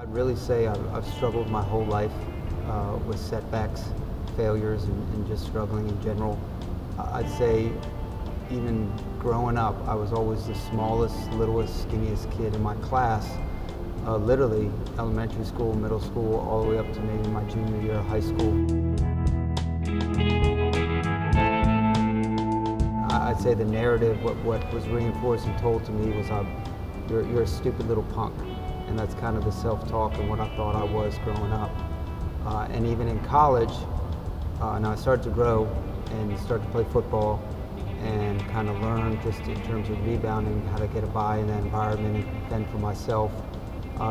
I'd really say I've struggled my whole life with setbacks, failures, and just struggling in general. I'd say even growing up, I was always the smallest, littlest, skinniest kid in my class. Literally elementary school, middle school, all the way up to maybe my junior year of high school. I'd say the narrative, what was reinforced and told to me was, you're a stupid little punk. And that's kind of the self-talk and what I thought I was growing up. And even in college, and I started to grow and start to play football and kind of learn just in terms of rebounding, how to get a by in that environment and fend for myself.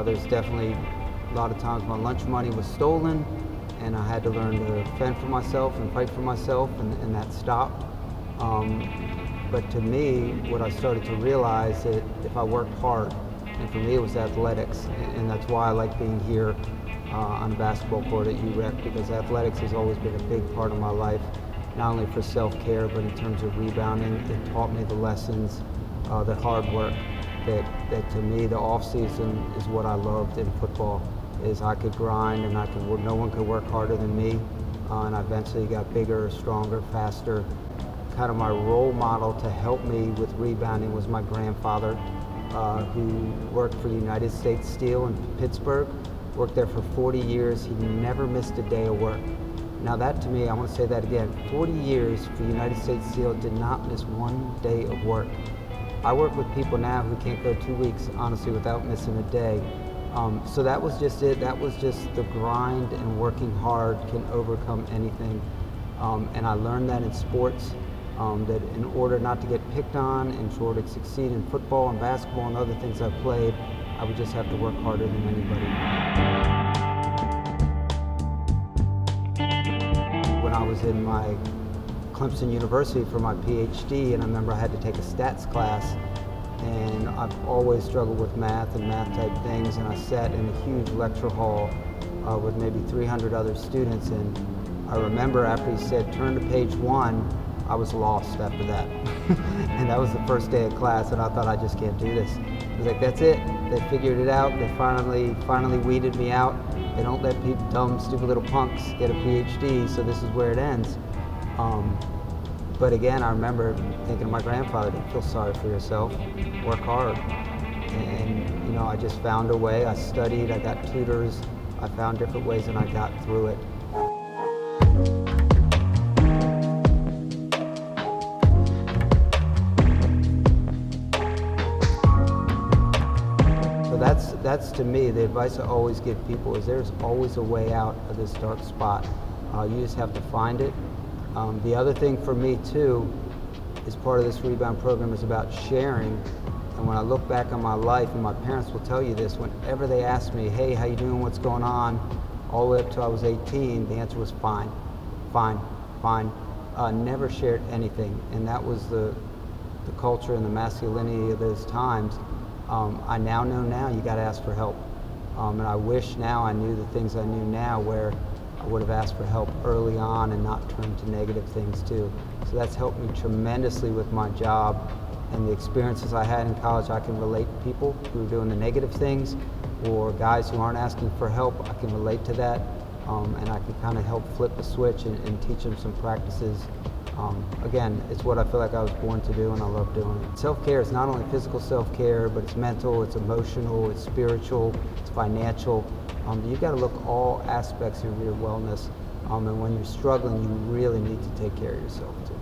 There's definitely a lot of times my lunch money was stolen and I had to learn to fend for myself and fight for myself, and that stopped. But to me, what I started to realize that if I worked hard, and for me it was athletics, and that's why I like being here on the basketball court at UREC, because athletics has always been a big part of my life, not only for self-care, but in terms of rebounding. It taught me the lessons, the hard work, that to me the off-season is what I loved in football, is I could grind and no one could work harder than me, and I eventually got bigger, stronger, faster. Kind of my role model to help me with rebounding was my grandfather, who worked for United States Steel in Pittsburgh, worked there for 40 years. He never missed a day of work. Now that to me, I want to say that again, 40 years for United States Steel, did not miss one day of work. I work with people now who can't go 2 weeks, honestly, without missing a day. So that was just it. That was just the grind, and working hard can overcome anything. And I learned that in sports. That in order not to get picked on and in order to succeed in football and basketball and other things I played, I would just have to work harder than anybody. When I was in my Clemson University for my PhD, and I remember I had to take a stats class, and I've always struggled with math and math type things, and I sat in a huge lecture hall with maybe 300 other students, and I remember after he said, "Turn to page 1, I was lost after that. And that was the first day of class, and I thought, I just can't do this. I was like, that's it. They figured it out. They finally weeded me out. They don't let people, dumb, stupid little punks get a PhD, so this is where it ends. But again, I remember thinking to my grandfather, don't feel sorry for yourself, work hard. And I just found a way. I studied, I got tutors, I found different ways, and I got through it. So that's to me, the advice I always give people is there's always a way out of this dark spot. You just have to find it. The other thing for me too, is part of this Rebound program is about sharing. And when I look back on my life, and my parents will tell you this, whenever they ask me, hey, how you doing, what's going on, all the way up till I was 18, the answer was fine, fine, fine. Never shared anything, and that was the culture and the masculinity of those times. I now know you got to ask for help. And I wish now I knew the things I knew now, where I would have asked for help early on and not turned to negative things too. So that's helped me tremendously with my job, and the experiences I had in college. I can relate to people who are doing the negative things, or guys who aren't asking for help. I can relate to that, and I can kind of help flip the switch and teach them some practices. Again, it's what I feel like I was born to do, and I love doing it. Self-care is not only physical self-care, but it's mental, it's emotional, it's spiritual, it's financial. You've got to look all aspects of your wellness, and when you're struggling, you really need to take care of yourself too.